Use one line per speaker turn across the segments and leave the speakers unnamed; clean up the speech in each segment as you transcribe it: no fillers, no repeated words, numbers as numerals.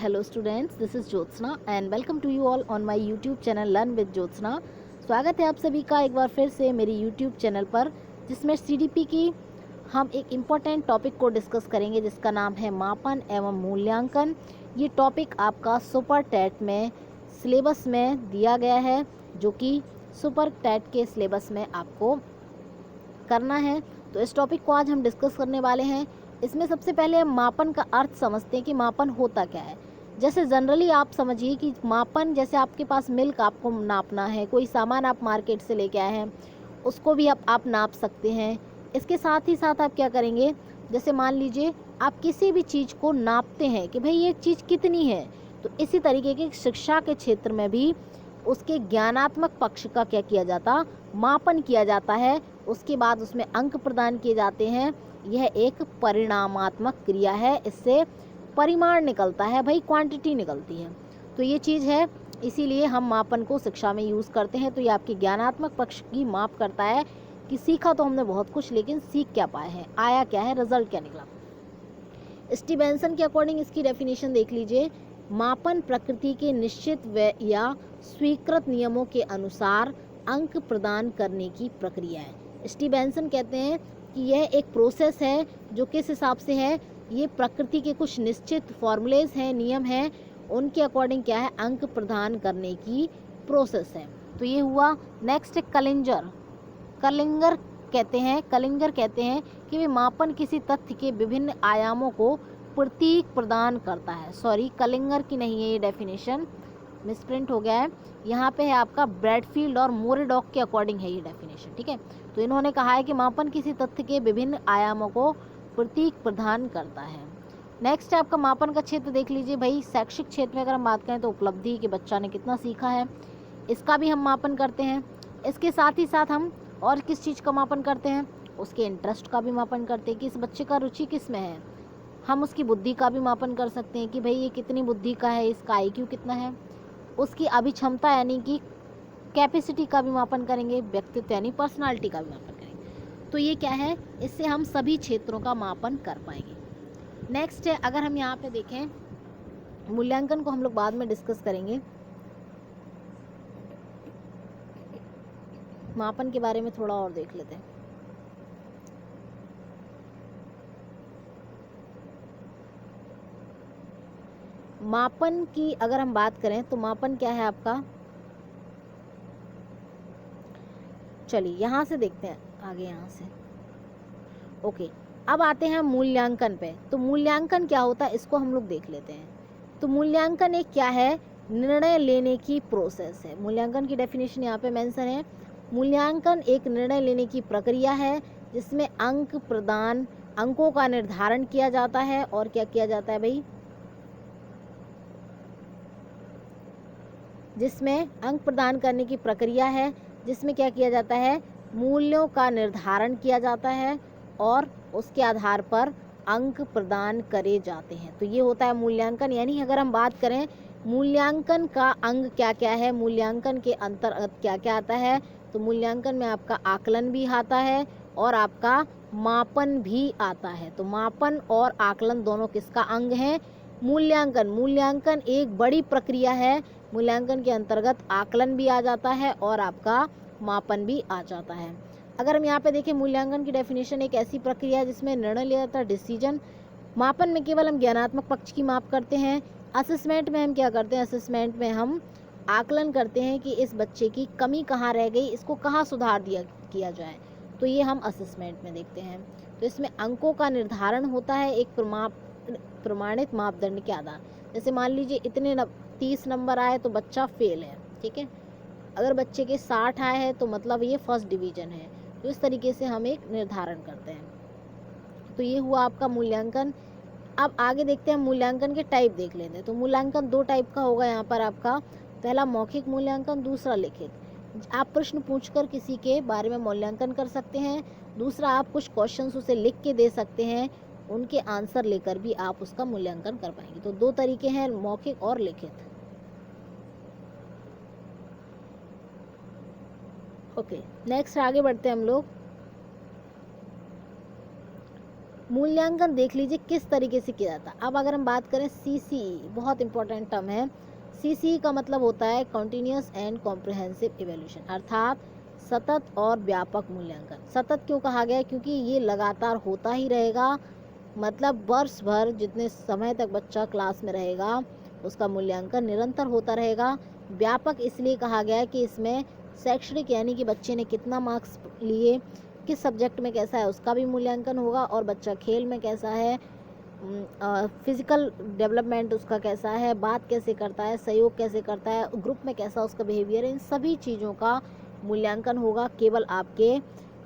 Hello students, this is Jyotsna and welcome to you all on my YouTube channel Learn with Jyotsna। स्वागत है आप सभी का एक बार फिर से मेरी YouTube चैनल पर, जिसमें CDP की हम एक इम्पॉर्टेंट टॉपिक को डिस्कस करेंगे जिसका नाम है मापन एवं मूल्यांकन। ये टॉपिक आपका सुपर टैट में सिलेबस में दिया गया है, जो कि सुपर टैट के सिलेबस में आपको करना है। तो इस टॉपिक को आज हम डिस्कस करने वाले हैं। इसमें सबसे पहले हम मापन का अर्थ समझते हैं कि मापन होता क्या है। जैसे जनरली आप समझिए कि मापन, जैसे आपके पास मिल्क आपको नापना है, कोई सामान आप मार्केट से लेके आए हैं, उसको भी आप नाप सकते हैं। इसके साथ ही साथ आप क्या करेंगे, जैसे मान लीजिए आप किसी भी चीज़ को नापते हैं कि भाई ये चीज़ कितनी है, तो इसी तरीके की शिक्षा के क्षेत्र में भी उसके ज्ञानात्मक पक्ष का क्या किया जाता, मापन किया जाता है। उसके बाद उसमें अंक प्रदान किए जाते हैं। यह एक परिणामात्मक क्रिया है, इससे परिमाण निकलता है, भाई क्वांटिटी निकलती है। तो ये चीज़ है, इसीलिए हम मापन को शिक्षा में यूज़ करते हैं। तो ये आपके ज्ञानात्मक पक्ष की माप करता है कि सीखा तो हमने बहुत कुछ, लेकिन सीख क्या पाए हैं, आया क्या है, रिजल्ट क्या निकला। स्टीवेंसन के अकॉर्डिंग इसकी डेफिनेशन देख लीजिए। मापन प्रकृति के निश्चित व या स्वीकृत नियमों के अनुसार अंक प्रदान करने की प्रक्रिया है। स्टीवेंसन कहते हैं कि यह एक प्रोसेस है जो किस हिसाब से है, ये प्रकृति के कुछ निश्चित फॉर्मूलेज हैं, नियम हैं, उनके अकॉर्डिंग क्या है, अंक प्रदान करने की प्रोसेस है। तो ये हुआ। नेक्स्ट है कलिंजर। कलिंगर कहते हैं कि वे मापन किसी तथ्य के विभिन्न आयामों को प्रतीक प्रदान करता है। सॉरी, कलिंगर की नहीं है ये डेफिनेशन, मिसप्रिंट हो गया है। यहाँ पे है आपका ब्रैडफील्ड और मोरेडॉक के अकॉर्डिंग है ये डेफिनेशन, ठीक है। तो इन्होंने कहा है कि मापन किसी तथ्य के विभिन्न आयामों को प्रतीक प्रदान करता है। नेक्स्ट है आपका मापन का क्षेत्र देख लीजिए भाई। शैक्षिक क्षेत्र में अगर हम बात करें तो उपलब्धि, कि बच्चा ने कितना सीखा है, इसका भी हम मापन करते हैं। इसके साथ ही साथ हम और किस चीज़ का मापन करते हैं, उसके इंटरेस्ट का भी मापन करते हैं कि इस बच्चे का रुचि किस में है। हम उसकी बुद्धि का भी मापन कर सकते हैं कि भाई ये कितनी बुद्धि का है, इसका IQ कितना है। उसकी अभिक्षमता यानी कि कैपेसिटी का भी मापन करेंगे। व्यक्तित्व यानी पर्सनालिटी का भी मापन करेंगे। तो ये क्या है, इससे हम सभी क्षेत्रों का मापन कर पाएंगे। नेक्स्ट है, अगर हम यहाँ पे देखें, मूल्यांकन को हम लोग बाद में डिस्कस करेंगे। मापन के बारे में थोड़ा और देख लेते हैं। मापन की अगर हम बात करें तो मापन क्या है आपका, चलिए यहाँ से देखते हैं आगे, यहाँ से ओके। अब आते हैं मूल्यांकन पे। तो मूल्यांकन क्या होता है, इसको हम लोग देख लेते हैं। तो मूल्यांकन एक क्या है, निर्णय लेने की प्रोसेस है। मूल्यांकन की डेफिनेशन यहाँ पे मेंशन है। मूल्यांकन एक निर्णय लेने की प्रक्रिया है जिसमें अंकों का निर्धारण किया जाता है। और क्या किया जाता है भाई, जिसमें अंक प्रदान करने की प्रक्रिया है, जिसमें क्या किया जाता है, मूल्यों का निर्धारण किया जाता है और उसके आधार पर अंक प्रदान करे जाते हैं। तो ये होता है मूल्यांकन। यानी अगर हम बात करें मूल्यांकन का अंग क्या क्या है, मूल्यांकन के अंतर्गत क्या क्या आता है, तो मूल्यांकन में आपका आकलन भी आता है और आपका मापन भी आता है। तो मापन और आकलन दोनों किसका अंग है, मूल्यांकन एक बड़ी प्रक्रिया है। मूल्यांकन के अंतर्गत आकलन भी आ जाता है और आपका मापन भी आ जाता है। अगर हम यहाँ पे देखें, मूल्यांकन की डेफिनेशन एक ऐसी प्रक्रिया है जिसमें निर्णय लिया जाता है, डिसीजन। मापन में केवल हम ज्ञानात्मक पक्ष की माप करते हैं। असेसमेंट में हम क्या करते हैं, असेसमेंट में हम आकलन करते हैं कि इस बच्चे की कमी कहाँ रह गई, इसको कहाँ सुधार किया जाए। तो ये हम असेसमेंट में देखते हैं। तो इसमें अंकों का निर्धारण होता है एक प्रमाणित मापदंड के आधार। जैसे मान लीजिए इतने 30 नंबर आए तो बच्चा फेल है, ठीक है। अगर बच्चे के 60 आए हैं तो मतलब ये फर्स्ट डिवीजन है। तो इस तरीके से हम एक निर्धारण करते हैं। तो ये हुआ आपका मूल्यांकन। अब आगे देखते हैं, मूल्यांकन के टाइप देख लेते हैं। तो मूल्यांकन 2 टाइप का होगा यहाँ पर आपका। पहला मौखिक मूल्यांकन, दूसरा लिखित। आप प्रश्न पूछकर किसी के बारे में मूल्यांकन कर सकते हैं। दूसरा, आप कुछ क्वेश्चंस उसे लिख के दे सकते हैं, उनके आंसर लेकर भी आप उसका मूल्यांकन कर पाएंगे। तो 2 तरीके हैं, मौखिक और लिखित। ओके, नेक्स्ट आगे बढ़ते हैं हम लोग। मूल्यांकन देख लीजिए किस तरीके से किया जाता है। अब अगर हम बात करें CCE, बहुत इंपॉर्टेंट टर्म है। CCE का मतलब होता है कंटिन्यूस एंड कॉम्प्रिहेंसिव इवैल्यूएशन, अर्थात सतत और व्यापक मूल्यांकन। सतत क्यों कहा गया है? क्योंकि ये लगातार होता ही रहेगा, मतलब वर्ष भर जितने समय तक बच्चा क्लास में रहेगा उसका मूल्यांकन निरंतर होता रहेगा। व्यापक इसलिए कहा गया है कि इसमें शैक्षणिक यानी कि बच्चे ने कितना मार्क्स लिए, किस सब्जेक्ट में कैसा है उसका भी मूल्यांकन होगा, और बच्चा खेल में कैसा है, फिजिकल डेवलपमेंट उसका कैसा है, बात कैसे करता है, सहयोग कैसे करता है, ग्रुप में कैसा उसका बिहेवियर है, इन सभी चीज़ों का मूल्यांकन होगा। केवल आपके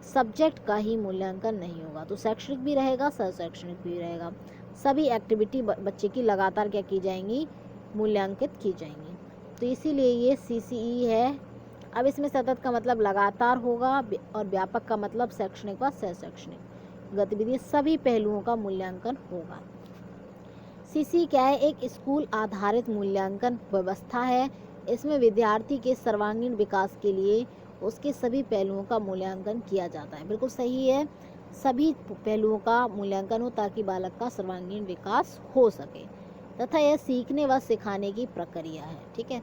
सब्जेक्ट का ही मूल्यांकन नहीं होगा। तो शैक्षणिक भी रहेगा, सह शैक्षणिक भी रहेगा, सभी एक्टिविटी बच्चे की लगातार क्या की जाएंगी, मूल्यांकित की जाएंगी। तो इसीलिए ये CCE है। अब इसमें सतत का मतलब लगातार होगा और व्यापक का मतलब शैक्षणिक व सह शैक्षणिक गतिविधि, सभी पहलुओं का मूल्यांकन होगा। CCE क्या है? एक स्कूल आधारित मूल्यांकन व्यवस्था है। इसमें विद्यार्थी के सर्वांगीण विकास के लिए उसके सभी पहलुओं का मूल्यांकन किया जाता है। बिल्कुल सही है, सभी पहलुओं का मूल्यांकन हो ताकि बालक का सर्वांगीण विकास हो सके, तथा यह सीखने व सिखाने की प्रक्रिया है। ठीक है,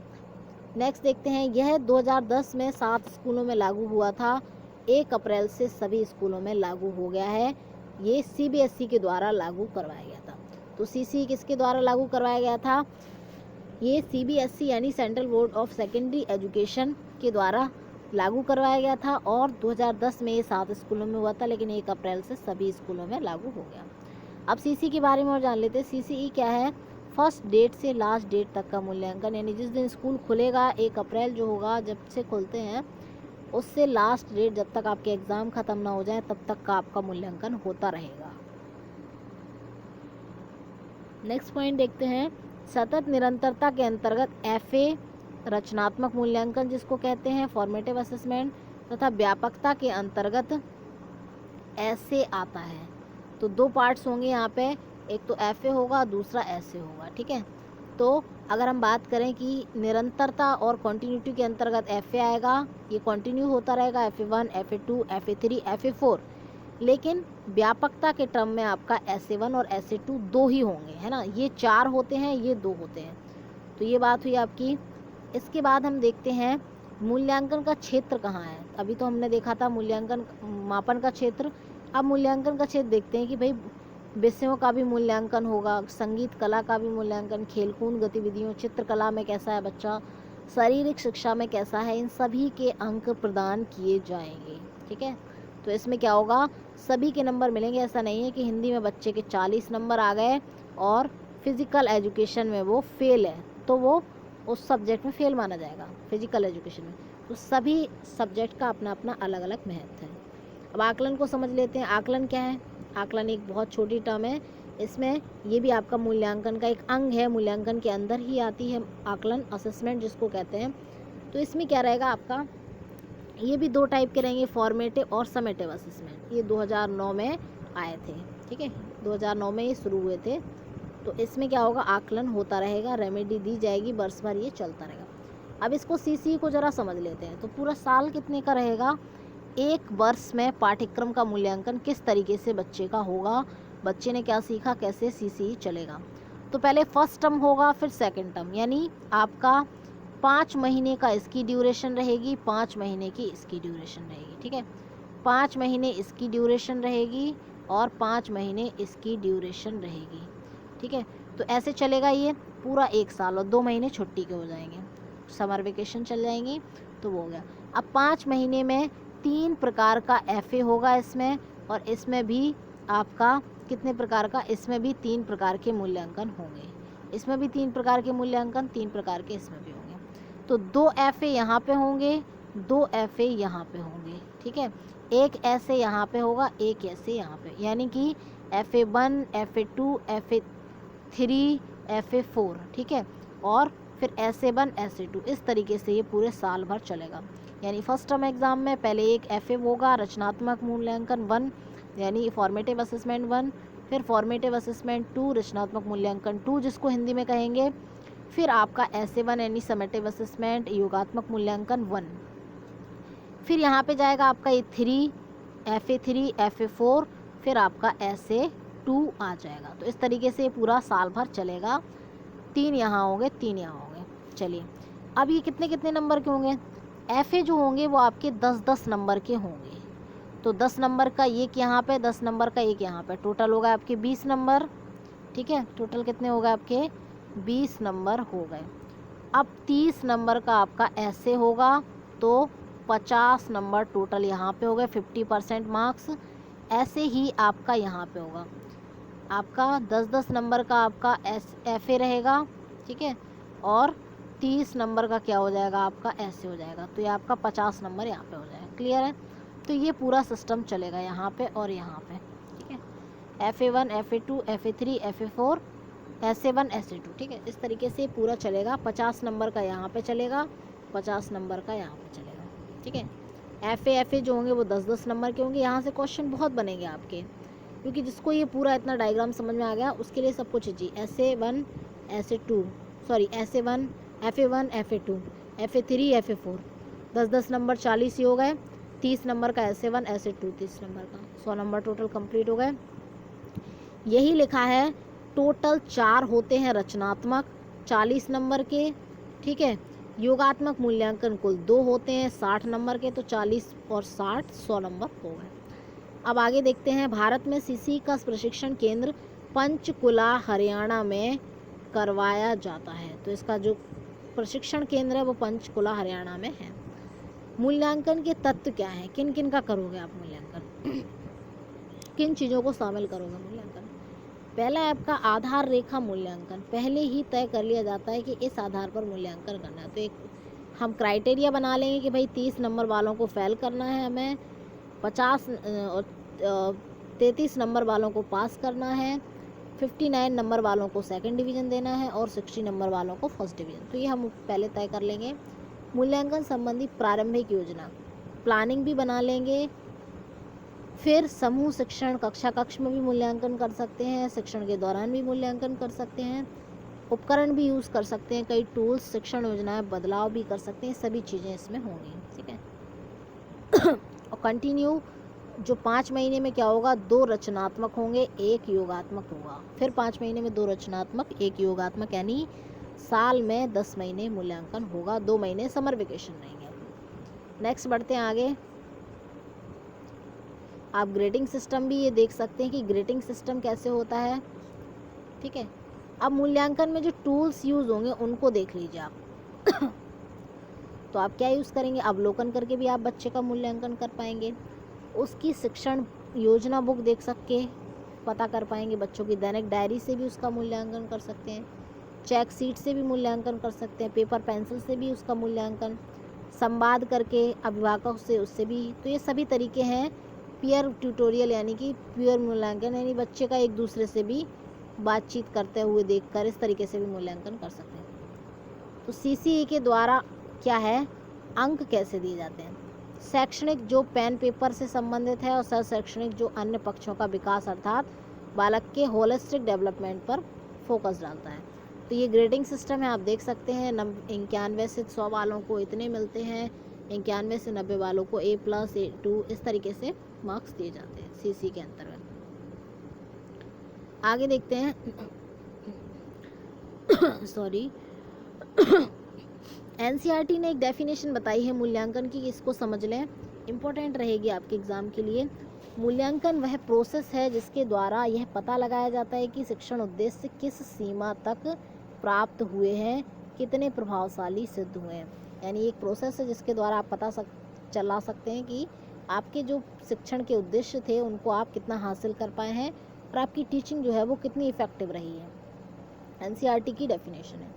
नेक्स्ट देखते हैं। यह 2010 में 7 स्कूलों में लागू हुआ था। 1 अप्रैल से सभी स्कूलों में लागू हो गया है। ये CBSE के द्वारा लागू करवाया गया था। तो CCE किसके द्वारा लागू करवाया गया था? ये CBSE यानी central board of secondary education के द्वारा लागू करवाया गया था, और 2010 में ये 7 स्कूलों में हुआ था, लेकिन 1 अप्रैल से सभी स्कूलों में लागू हो गया। अब CCE के बारे में और जान लेते हैं। CCE क्या है? फर्स्ट डेट से लास्ट डेट तक का मूल्यांकन, यानी जिस दिन स्कूल खुलेगा 1 अप्रैल जो होगा जब से खुलते हैं, उससे लास्ट डेट जब तक आपके एग्ज़ाम ख़त्म ना हो जाए तब तक का आपका मूल्यांकन होता रहेगा। नेक्स्ट पॉइंट देखते हैं। सतत निरंतरता के अंतर्गत FA रचनात्मक मूल्यांकन जिसको कहते हैं, फॉर्मेटिव असेसमेंट, तथा व्यापकता के अंतर्गत ऐसे आता है। तो 2 पार्ट्स होंगे यहाँ पे, एक तो FA होगा, दूसरा ऐसे होगा। ठीक है, तो अगर हम बात करें कि निरंतरता और कंटिन्यूटी के अंतर्गत FA आएगा, ये कंटिन्यू होता रहेगा, FA1, FA2, FA3, FA4, लेकिन व्यापकता के टर्म में आपका SA1 और SA2 2 ही होंगे, है ना। ये 4 होते हैं, ये 2 होते हैं। तो ये बात हुई आपकी। इसके बाद हम देखते हैं मूल्यांकन का क्षेत्र कहाँ है। अभी तो हमने देखा था मूल्यांकन मापन का क्षेत्र, अब मूल्यांकन का क्षेत्र देखते हैं कि भाई विषयों का भी मूल्यांकन होगा, संगीत कला का भी मूल्यांकन, खेलकूद गतिविधियों, चित्रकला में कैसा है बच्चा, शारीरिक शिक्षा में कैसा है, इन सभी के अंक प्रदान किए जाएंगे। ठीक है, तो इसमें क्या होगा, सभी के नंबर मिलेंगे। ऐसा नहीं है कि हिंदी में बच्चे के 40 नंबर आ गए और फिज़िकल एजुकेशन में वो फेल है तो वो उस सब्जेक्ट में फेल माना जाएगा, फिजिकल एजुकेशन में। तो सभी सब्जेक्ट का अपना अपना अलग अलग महत्व है। अब आकलन को समझ लेते हैं। आकलन क्या है? आकलन एक बहुत छोटी टर्म है, इसमें ये भी आपका मूल्यांकन का एक अंग है, मूल्यांकन के अंदर ही आती है आकलन, असेसमेंट जिसको कहते हैं। तो इसमें क्या रहेगा आपका, ये भी 2 टाइप के रहेंगे, फॉर्मेटिव और समेटिव असेसमेंट। ये 2009 में आए थे। ठीक है, 2009 में ये शुरू हुए थे। तो इसमें क्या होगा, आकलन होता रहेगा, रेमेडी दी जाएगी, वर्ष भर ये चलता रहेगा। अब इसको CCE को ज़रा समझ लेते हैं। तो पूरा साल कितने का रहेगा? 1 वर्ष में पाठ्यक्रम का मूल्यांकन किस तरीके से बच्चे का होगा, बच्चे ने क्या सीखा, कैसे CCE चलेगा। तो पहले फर्स्ट टर्म होगा, फिर सेकंड टर्म, यानी आपका 5 महीने का इसकी ड्यूरेशन रहेगी, 5 महीने की इसकी ड्यूरेशन रहेगी। ठीक है, 5 महीने इसकी ड्यूरेशन रहेगी और 5 महीने इसकी ड्यूरेशन रहेगी। ठीक है, तो ऐसे चलेगा ये पूरा 1 साल, और 2 महीने छुट्टी के हो जाएंगे, समर वेकेशन चल जाएंगी, तो वो हो गया। अब 5 महीने में 3 प्रकार का FA होगा इसमें, और इसमें भी आपका कितने प्रकार का, इसमें भी 3 प्रकार के मूल्यांकन होंगे, इसमें भी 3 प्रकार के मूल्यांकन, 3 प्रकार के इसमें भी होंगे। तो 2 FA यहाँ पे होंगे, 2 FA यहाँ पे होंगे। ठीक है, एक ऐसे यहाँ पे होगा, एक ऐसे यहाँ पे, यानी कि FA1, FA2, FA3, FA4। ठीक है, और फिर SA1, SA2, इस तरीके से ये पूरे साल भर चलेगा। यानी फर्स्ट टर्म एग्ज़ाम में पहले एक FA होगा, रचनात्मक मूल्यांकन 1, यानी फॉर्मेटिव असेसमेंट 1, फिर फॉर्मेटिव असेसमेंट 2, रचनात्मक मूल्यांकन 2 जिसको हिंदी में कहेंगे, फिर आपका SA1 यानी समेटिव असेसमेंट, योगात्मक मूल्यांकन 1, फिर यहाँ पे जाएगा आपका ये 3, FA3, FA4, फिर आपका SA 2 आ जाएगा। तो इस तरीके से पूरा साल भर चलेगा। 3 यहाँ होंगे, 3 यहाँ होंगे। चलिए, अब ये कितने कितने नंबर के होंगे? FA जो होंगे वो आपके 10-10 नंबर के होंगे। तो 10 नंबर का एक यहाँ पे, 10 नंबर का एक यहाँ पे, टोटल होगा आपके 20 नंबर। ठीक है, टोटल कितने हो गए आपके? 20 नंबर हो गए। अब 30 नंबर का आपका ऐसे होगा, तो 50 नंबर टोटल यहाँ पे हो गए, 50% मार्क्स। ऐसे ही आपका यहाँ पे होगा, आपका 10-10 नंबर का आपका FA रहेगा। ठीक है, और 30 नंबर का क्या हो जाएगा? आपका ऐसे हो जाएगा। तो ये आपका 50 नंबर यहाँ पे हो जाएगा। क्लियर है? तो ये पूरा सिस्टम चलेगा यहाँ पे और यहाँ पे। ठीक है, FA1, FA2, FA3, FA4, SA1, SA2। ठीक है, इस तरीके से पूरा चलेगा। 50 नंबर का यहाँ पे चलेगा, 50 नंबर का यहाँ पे चलेगा। ठीक है, FA जो होंगे वो 10-10 नंबर के होंगे। यहाँ से क्वेश्चन बहुत बनेंगे आपके, क्योंकि जिसको ये पूरा इतना डायग्राम समझ में आ गया उसके लिए सब कुछ जी। SA1, SA2, sorry SA1, FA1, FA2, FA3, FA4, 10-10 number 40 ही हो गए। 30 नंबर का SA1, SA2, 30 नंबर का 100 नंबर टोटल कंप्लीट हो गए। यही लिखा है। टोटल 4 होते हैं रचनात्मक 40 नंबर के। ठीक है, योगात्मक मूल्यांकन कुल 2 होते हैं 60 नंबर के। तो 40 और 60 100 नंबर हो गए। अब आगे देखते हैं। भारत में सीसी का प्रशिक्षण केंद्र पंचकुला हरियाणा में करवाया जाता है। तो इसका जो प्रशिक्षण केंद्र है वो पंचकुला हरियाणा में है। मूल्यांकन के तत्व क्या हैं? किन किन का करोगे आप मूल्यांकन? किन चीज़ों को शामिल करोगे मूल्यांकन? पहला है आपका आधार रेखा मूल्यांकन। पहले ही तय कर लिया जाता है कि इस आधार पर मूल्यांकन करना है। तो एक हम क्राइटेरिया बना लेंगे कि भाई 30 नंबर वालों को फेल करना है हमें, 50 और 33 नंबर वालों को पास करना है, 59 नंबर वालों को सेकंड डिवीज़न देना है और 60 नंबर वालों को फर्स्ट डिवीज़न। तो ये हम पहले तय कर लेंगे। मूल्यांकन संबंधी प्रारंभिक योजना, प्लानिंग भी बना लेंगे। फिर समूह शिक्षण, कक्ष में भी मूल्यांकन कर सकते हैं, शिक्षण के दौरान भी मूल्यांकन कर सकते हैं, उपकरण भी यूज़ कर सकते हैं, कई टूल्स, शिक्षण योजनाएं बदलाव भी कर सकते हैं। सभी चीज़ें इसमें होंगी। ठीक है, और कंटिन्यू जो 5 महीने में क्या होगा? 2 रचनात्मक होंगे, 1 योगात्मक होगा। फिर 5 महीने में 2 रचनात्मक, 1 योगात्मक, यानी साल में 10 महीने मूल्यांकन होगा। 2 महीने समर वेकेशन रहेंगे। नेक्स्ट बढ़ते हैं आगे। आप ग्रेडिंग सिस्टम भी ये देख सकते हैं कि ग्रेडिंग सिस्टम कैसे होता है। ठीक है, अब मूल्यांकन में जो टूल्स यूज़ होंगे उनको देख लीजिए आप। तो आप क्या यूज़ करेंगे? अवलोकन करके भी आप बच्चे का मूल्यांकन कर पाएंगे। उसकी शिक्षण योजना बुक देख सके पता कर पाएंगे। बच्चों की दैनिक डायरी से भी उसका मूल्यांकन कर सकते हैं, चेक सीट से भी मूल्यांकन कर सकते हैं, पेपर पेंसिल से भी उसका मूल्यांकन, संवाद करके अभिभावकों से उससे भी। तो ये सभी तरीके हैं पीयर ट्यूटोरियल, यानी कि पीयर मूल्यांकन, यानी बच्चे का एक दूसरे से भी बातचीत करते हुए देखकर इस तरीके से भी मूल्यांकन कर सकते हैं। तो CCE के द्वारा क्या है, अंक कैसे दिए जाते हैं? शैक्षणिक जो पेन पेपर से संबंधित है और सह शैक्षणिक जो अन्य पक्षों का विकास अर्थात बालक के होलिस्टिक डेवलपमेंट पर फोकस डालता है। तो ये ग्रेडिंग सिस्टम है, आप देख सकते हैं। 91 से 100 वालों को इतने मिलते हैं, 91 से 90 वालों को A+, A2, इस तरीके से मार्क्स दिए जाते हैं CC के अंतर्गत। आगे देखते हैं। सॉरी, NCERT ने एक डेफिनेशन बताई है मूल्यांकन की, इसको समझ लें, इम्पोर्टेंट रहेगी आपके एग्ज़ाम के लिए। मूल्यांकन वह प्रोसेस है जिसके द्वारा यह पता लगाया जाता है कि शिक्षण उद्देश्य किस सीमा तक प्राप्त हुए हैं, कितने प्रभावशाली सिद्ध हुए हैं। यानी एक प्रोसेस है जिसके द्वारा आप चला सकते हैं कि आपके जो शिक्षण के उद्देश्य थे उनको आप कितना हासिल कर पाए हैं और आपकी टीचिंग जो है वो कितनी इफ़ेक्टिव रही है। NCERT की डेफिनेशन है।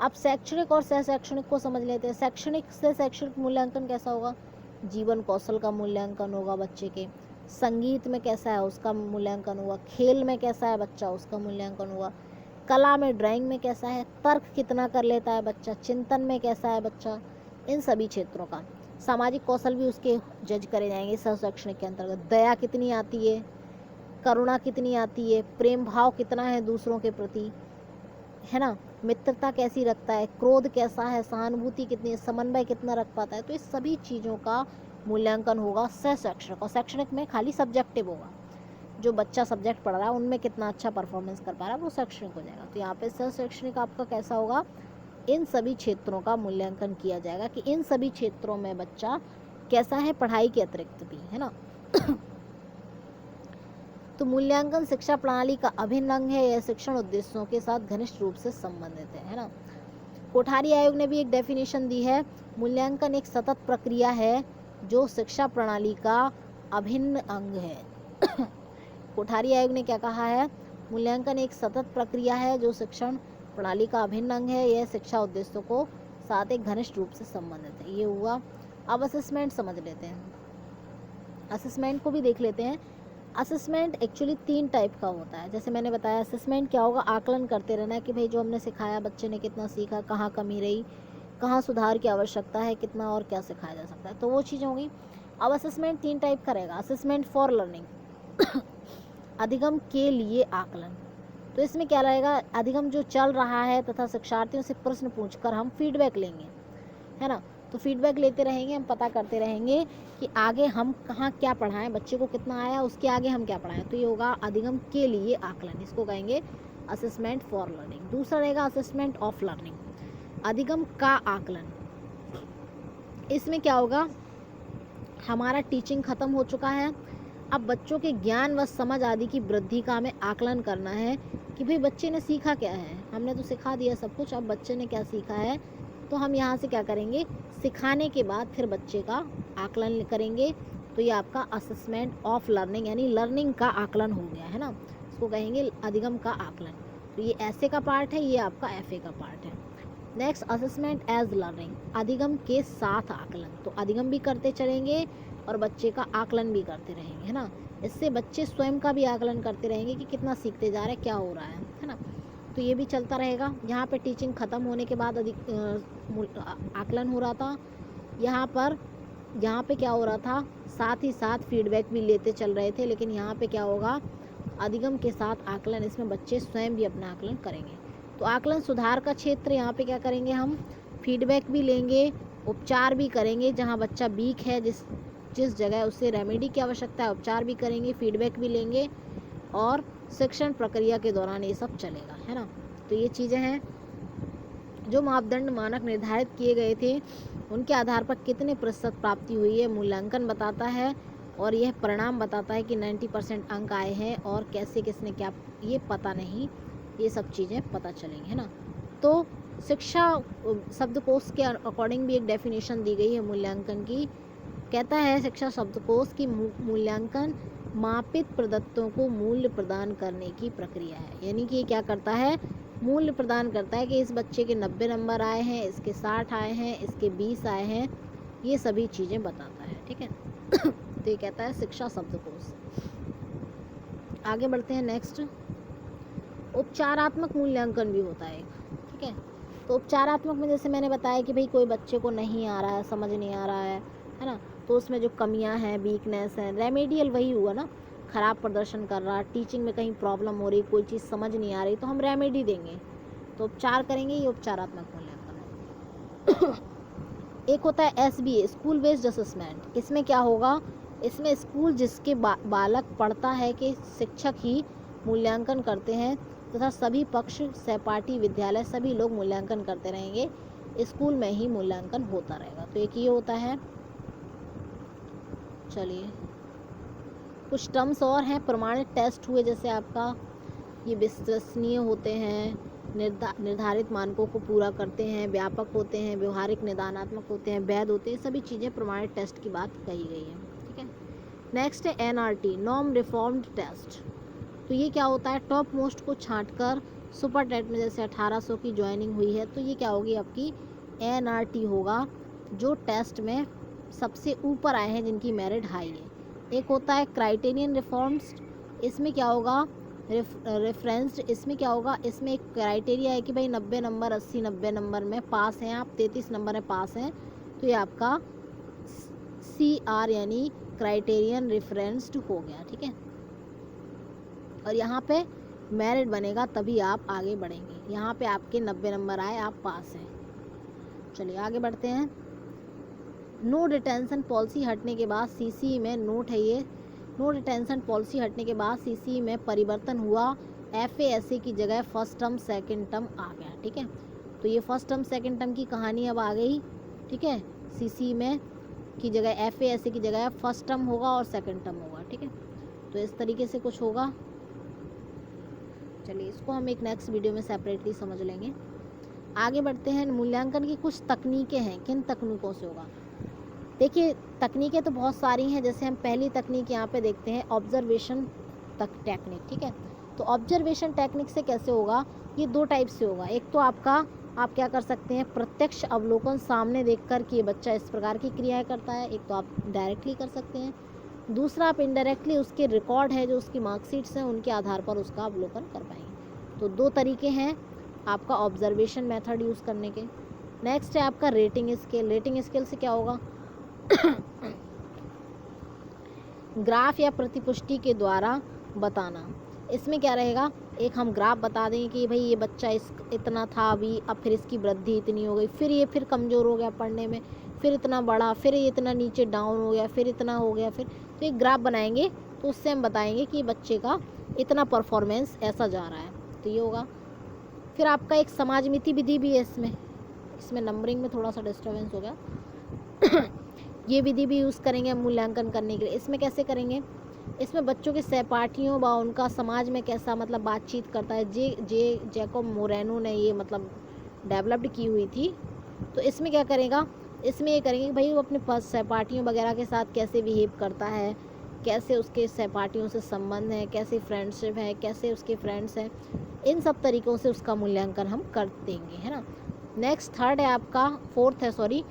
अब शैक्षणिक और सह शैक्षणिक को समझ लेते हैं। शैक्षणिक से शैक्षणिक मूल्यांकन कैसा होगा? जीवन कौशल का मूल्यांकन होगा बच्चे के, संगीत में कैसा है उसका मूल्यांकन होगा, खेल में कैसा है बच्चा उसका मूल्यांकन होगा, कला में ड्राइंग में कैसा है, तर्क कितना कर लेता है बच्चा, चिंतन में कैसा है बच्चा, इन सभी क्षेत्रों का। सामाजिक कौशल भी उसके जज करे जाएंगे सह शैक्षणिक के अंतर्गत। दया कितनी आती है, करुणा कितनी आती है, प्रेम भाव कितना है दूसरों के प्रति, है ना, मित्रता कैसी रखता है, क्रोध कैसा है, सहानुभूति कितनी है, समन्वय कितना रख पाता है। तो इस सभी चीज़ों का मूल्यांकन होगा सह शैक्षणिक, और शैक्षणिक में खाली सब्जेक्टिव होगा। जो बच्चा सब्जेक्ट पढ़ रहा है उनमें कितना अच्छा परफॉर्मेंस कर पा रहा है, वो शैक्षणिक हो जाएगा। तो यहाँ पे शैक्षणिक आपका कैसा होगा, इन सभी क्षेत्रों का मूल्यांकन किया जाएगा कि इन सभी क्षेत्रों में बच्चा कैसा है पढ़ाई के अतिरिक्त भी, है ना। तो मूल्यांकन शिक्षा प्रणाली का अभिन्न अंग है, यह शिक्षण उद्देश्यों के साथ घनिष्ठ रूप से संबंधित है ना। कोठारी आयोग ने भी एक डेफिनेशन दी है, मूल्यांकन एक सतत प्रक्रिया है जो शिक्षा प्रणाली का अभिन्न अंग है। कोठारी आयोग ने क्या कहा है, मूल्यांकन एक सतत प्रक्रिया है जो शिक्षण प्रणाली का अभिन्न अंग है, यह शिक्षा उद्देश्यों को साथ एक घनिष्ठ रूप से संबंधित है। ये हुआ। अब असेसमेंट समझ लेते हैं, असेसमेंट को भी देख लेते हैं। असेसमेंट एक्चुअली 3 टाइप का होता है। जैसे मैंने बताया, असेसमेंट क्या होगा, आकलन करते रहना है कि भाई जो हमने सिखाया बच्चे ने कितना सीखा, कहाँ कमी रही, कहाँ सुधार की आवश्यकता है, कितना और क्या सिखाया जा सकता है, तो वो चीज़ होगी। अब असेसमेंट 3 टाइप का रहेगा। असेसमेंट फॉर लर्निंग, अधिगम के लिए आकलन। तो इसमें क्या रहेगा, अधिगम जो चल रहा है तथा शिक्षार्थियों से प्रश्न पूछकर हम फीडबैक लेंगे, है ना। तो फीडबैक लेते रहेंगे, हम पता करते रहेंगे कि आगे हम कहाँ क्या पढ़ाएं, बच्चे को कितना आया, उसके आगे हम क्या पढ़ाएं। तो ये होगा अधिगम के लिए आकलन, इसको कहेंगे असेसमेंट फॉर लर्निंग। दूसरा रहेगा असेसमेंट ऑफ लर्निंग, अधिगम का आकलन। इसमें क्या होगा, हमारा टीचिंग ख़त्म हो चुका है, अब बच्चों के ज्ञान व समझ आदि की वृद्धि का हमें आकलन करना है कि भाई बच्चे ने सीखा क्या है। हमने तो सिखा दिया सब कुछ, अब बच्चे ने क्या सीखा है, तो हम यहाँ से क्या करेंगे, सिखाने के बाद फिर बच्चे का आकलन करेंगे। तो ये आपका असेसमेंट ऑफ लर्निंग यानी लर्निंग का आकलन हो गया, है ना। इसको कहेंगे अधिगम का आकलन। तो ये ऐसे का पार्ट है, ये आपका एफए का पार्ट है। नेक्स्ट असेसमेंट एज लर्निंग, अधिगम के साथ आकलन। तो अधिगम भी करते चलेंगे और बच्चे का आकलन भी करते रहेंगे, है ना। इससे बच्चे स्वयं का भी आकलन करते रहेंगे कि कितना सीखते जा रहे हैं, क्या हो रहा है ना। तो ये भी चलता रहेगा। यहाँ पे टीचिंग ख़त्म होने के बाद आकलन हो रहा था, यहाँ पे क्या हो रहा था, साथ ही साथ फीडबैक भी लेते चल रहे थे। लेकिन यहाँ पे क्या होगा, अधिगम के साथ आकलन, इसमें बच्चे स्वयं भी अपना आकलन करेंगे। तो आकलन सुधार का क्षेत्र, यहाँ पे क्या करेंगे, हम फीडबैक भी लेंगे, उपचार भी करेंगे। जहाँ बच्चा वीक है, जिस जगह उससे रेमेडी की आवश्यकता है, उपचार भी करेंगे, फीडबैक भी लेंगे और शिक्षण प्रक्रिया के दौरान ये सब चलेगा, है ना। तो ये चीज़ें हैं। जो मापदंड मानक निर्धारित किए गए थे उनके आधार पर कितने प्रतिशत प्राप्ति हुई है, मूल्यांकन बताता है और यह परिणाम बताता है कि 90% अंक आए हैं और कैसे किसने क्या, ये पता नहीं, ये सब चीज़ें पता चलेंगी, है ना। तो शिक्षा शब्दकोश के अकॉर्डिंग भी एक डेफिनेशन दी गई है मूल्यांकन की। कहता है शिक्षा शब्दकोश की मूल्यांकन मापित प्रदत्तों को मूल्य प्रदान करने की प्रक्रिया है। यानी कि ये क्या करता है, मूल्य प्रदान करता है कि इस बच्चे के 90 नंबर आए हैं, इसके 60 आए हैं, इसके 20 आए हैं, ये सभी चीज़ें बताता है, ठीक है। तो ये कहता है शिक्षा शब्दकोश। आगे बढ़ते हैं नेक्स्ट, उपचारात्मक मूल्यांकन भी होता है, ठीक है। तो उपचारात्मक में जैसे मैंने बताया कि भाई कोई बच्चे को नहीं आ रहा है, समझ नहीं आ रहा है ना, तो उसमें जो कमियां हैं, वीकनेस है, रेमेडियल वही हुआ ना, ख़राब प्रदर्शन कर रहा, टीचिंग में कहीं प्रॉब्लम हो रही, कोई चीज़ समझ नहीं आ रही, तो हम रेमेडी देंगे, तो उपचार करेंगे, ये उपचारात्मक मूल्यांकन है। एक होता है SBA, स्कूल बेस्ड असेसमेंट। इसमें क्या होगा, इसमें स्कूल जिसके बालक पढ़ता है के शिक्षक ही मूल्यांकन करते हैं तथा सभी पक्ष, सहपाठी, विद्यालय सभी लोग मूल्यांकन करते रहेंगे, स्कूल में ही मूल्यांकन होता रहेगा। तो एक ये होता है। चलिए कुछ टर्म्स और हैं, प्रमाणित टेस्ट हुए, जैसे आपका ये विश्वसनीय होते हैं, निर्धारित मानकों को पूरा करते हैं, व्यापक होते हैं, व्यवहारिक निदानात्मक होते हैं, वैध होते हैं, सभी चीज़ें प्रमाणित टेस्ट की बात कही गई है, ठीक है। नेक्स्ट है NRT, नॉर्म रिफॉर्म्ड टेस्ट। तो ये क्या होता है, टॉप मोस्ट को छांटकर सुपर टेट में जैसे 1800 की ज्वाइनिंग हुई है, तो ये क्या होगी आपकी NRT होगा, जो टेस्ट में सबसे ऊपर आए हैं, जिनकी मेरिट हाई है। एक होता है क्राइटेरियन रिफॉर्म्स, इसमें क्या होगा, रेफरेंस्ड, इसमें क्या होगा, इसमें एक क्राइटेरिया है कि भाई 90 नंबर 80-90 नंबर में पास हैं आप, 33 नंबर में पास हैं, तो ये आपका CR यानी क्राइटेरियन रेफरेंस्ड हो गया, ठीक है। और यहाँ पे मेरिट बनेगा तभी आप आगे बढ़ेंगे, यहाँ पे आपके 90 नंबर आए, आप पास हैं। चलिए आगे बढ़ते हैं। नो डिटेंशन पॉलिसी हटने के बाद CC में नोट है ये नो रिटेंशन पॉलिसी हटने के बाद सीसी में परिवर्तन हुआ, FASA की जगह फर्स्ट टर्म सेकंड टर्म आ गया। ठीक है, तो ये फर्स्ट टर्म सेकंड टर्म की कहानी अब आ गई। ठीक है, सीसी में की जगह FASA की जगह फर्स्ट टर्म होगा और सेकंड टर्म होगा। ठीक है, तो इस तरीके से कुछ होगा। चलिए इसको हम एक नेक्स्ट वीडियो में सेपरेटली समझ लेंगे। आगे बढ़ते हैं। मूल्यांकन की कुछ तकनीकें हैं, किन तकनीकों से होगा। देखिए तकनीकें तो बहुत सारी हैं, जैसे हम पहली तकनीक यहाँ पे देखते हैं ऑब्जर्वेशन टेक्निक। ठीक है, तो ऑब्जर्वेशन टेक्निक से कैसे होगा, ये दो टाइप से होगा। एक तो आप क्या कर सकते हैं, प्रत्यक्ष अवलोकन सामने देखकर कि ये बच्चा इस प्रकार की क्रियाएं करता है, एक तो आप डायरेक्टली कर सकते हैं। दूसरा आप इनडायरेक्टली उसके रिकॉर्ड है जो उसकी मार्कशीट्स हैं उनके आधार पर उसका अवलोकन कर पाएंगे। तो दो तरीके हैं आपका ऑब्जर्वेशन मेथड यूज़ करने के। नेक्स्ट है आपका रेटिंग स्केल। रेटिंग स्केल से क्या होगा, ग्राफ या प्रतिपुष्टि के द्वारा बताना। इसमें क्या रहेगा, एक हम ग्राफ बता देंगे कि भाई ये बच्चा इतना था अभी, अब फिर इसकी वृद्धि इतनी हो गई, फिर ये कमज़ोर हो गया पढ़ने में, फिर इतना बड़ा, फिर ये इतना नीचे डाउन हो गया, फिर इतना हो गया, फिर तो एक ग्राफ बनाएंगे तो उससे हम बताएंगे कि बच्चे का इतना परफॉर्मेंस ऐसा जा रहा है। तो ये होगा। फिर आपका एक समाजमिति विधि भी है इसमें नंबरिंग में थोड़ा सा डिस्टर्बेंस हो गया। ये विधि भी यूज़ करेंगे हम मूल्यांकन करने के लिए। इसमें कैसे करेंगे, इसमें बच्चों के सहपाठियों व उनका समाज में कैसा मतलब बातचीत करता है, जैकोब मोरेनो ने ये मतलब डेवलप्ड की हुई थी। तो इसमें क्या करेगा, इसमें ये करेंगे कि भाई वो अपने सहपाठियों वगैरह के साथ कैसे बिहेव करता है, कैसे उसके सहपाठियों से संबंध है, कैसे फ्रेंडशिप है, कैसे उसके फ्रेंड्स हैं, इन सब तरीक़ों से उसका मूल्यांकन हम कर देंगे, है ना। नेक्स्ट थर्ड है आपका, फोर्थ है sorry,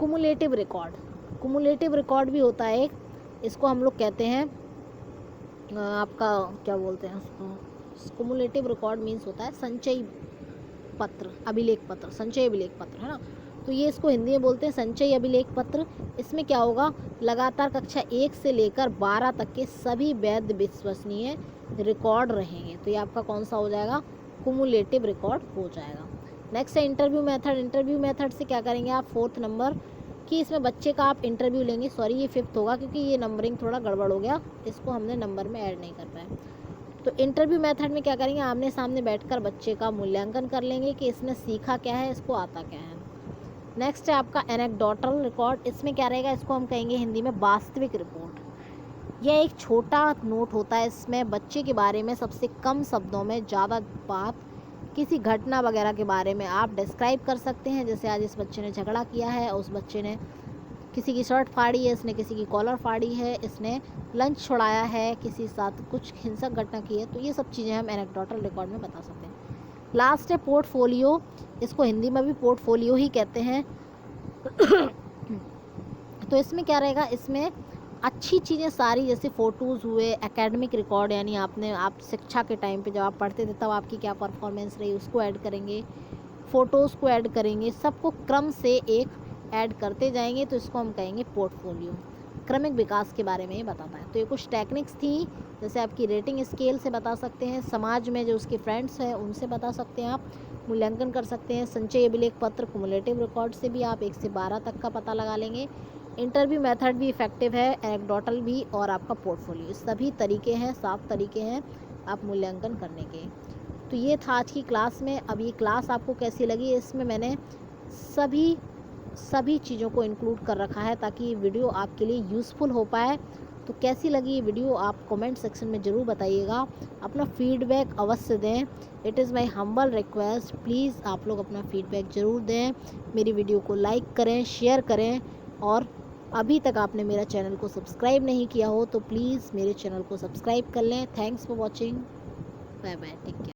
cumulative record. Cumulative record भी होता है एक, इसको हम लोग कहते हैं आपका क्या बोलते हैं उसको, कुमुलेटिव रिकॉर्ड मीन्स होता है संचयी पत्र, अभिलेख पत्र, संचयी अभिलेख पत्र, है ना। तो ये इसको हिंदी में बोलते हैं संचयी अभिलेख पत्र। इसमें क्या होगा, लगातार कक्षा 1 से लेकर 12 तक के सभी वैध विश्वसनीय रिकॉर्ड रहेंगे। तो ये आपका कौन सा हो जाएगा, कुमुलेटिव रिकॉर्ड हो जाएगा। नेक्स्ट है इंटरव्यू मेथड। इंटरव्यू मेथड से क्या करेंगे आप, फोर्थ नंबर कि इसमें बच्चे का आप इंटरव्यू लेंगे। सॉरी ये फिफ्थ होगा क्योंकि ये नंबरिंग थोड़ा गड़बड़ हो गया, इसको हमने नंबर में ऐड नहीं कर पाया। तो इंटरव्यू मेथड में क्या करेंगे, आमने सामने बैठकर बच्चे का मूल्यांकन कर लेंगे कि इसने सीखा क्या है, इसको आता क्या है। नेक्स्ट है आपका एनेक्डोटल रिकॉर्ड। इसमें क्या रहेगा, इसको हम कहेंगे हिंदी में वास्तविक रिपोर्ट। यह एक छोटा नोट होता है, इसमें बच्चे के बारे में सबसे कम शब्दों में ज़्यादा बात, किसी घटना वगैरह के बारे में आप डिस्क्राइब कर सकते हैं। जैसे आज इस बच्चे ने झगड़ा किया है, उस बच्चे ने किसी की शर्ट फाड़ी है, इसने किसी की कॉलर फाड़ी है, इसने लंच छुड़ाया है, किसी साथ कुछ हिंसक घटना की है। तो ये सब चीज़ें हम एनेक्डोटल रिकॉर्ड में बता सकते हैं। लास्ट है पोर्टफोलियो। इसको हिंदी में भी पोर्टफोलियो ही कहते हैं। तो इसमें क्या रहेगा, इसमें अच्छी चीज़ें सारी, जैसे फ़ोटोज़ हुए, एकेडमिक रिकॉर्ड यानी आप शिक्षा के टाइम पे जब आप पढ़ते थे तब आपकी क्या परफॉर्मेंस रही उसको ऐड करेंगे, फ़ोटोज़ को ऐड करेंगे, सबको क्रम से एक ऐड करते जाएंगे। तो इसको हम कहेंगे पोर्टफोलियो। क्रमिक विकास के बारे में ये बताता है। तो ये कुछ टेक्निक्स थी, जैसे आपकी रेटिंग स्केल से बता सकते हैं, समाज में जो उसके फ्रेंड्स हैं उनसे बता सकते हैं, आप मूल्यांकन कर सकते हैं, संचयी अभिलेख पत्र कुमुलेटिव रिकॉर्ड से भी आप 1 से 12 तक का पता लगा लेंगे। इंटरव्यू मेथड भी इफेक्टिव है, एनेक्डोटल भी, और आपका पोर्टफोलियो, सभी तरीके हैं, 7 तरीके हैं आप मूल्यांकन करने के। तो ये था आज की क्लास में। अब ये क्लास आपको कैसी लगी, इसमें मैंने सभी चीज़ों को इंक्लूड कर रखा है ताकि ये वीडियो आपके लिए यूज़फुल हो पाए। तो कैसी लगी ये वीडियो आप कमेंट सेक्शन में ज़रूर बताइएगा, अपना फीडबैक अवश्य दें। It is my humble request, please आप लोग अपना फीडबैक ज़रूर दें, मेरी वीडियो को लाइक करें, शेयर करें, और अभी तक आपने मेरा चैनल को सब्सक्राइब नहीं किया हो तो प्लीज़ मेरे चैनल को सब्सक्राइब कर लें। Thanks for watching, bye bye, take care.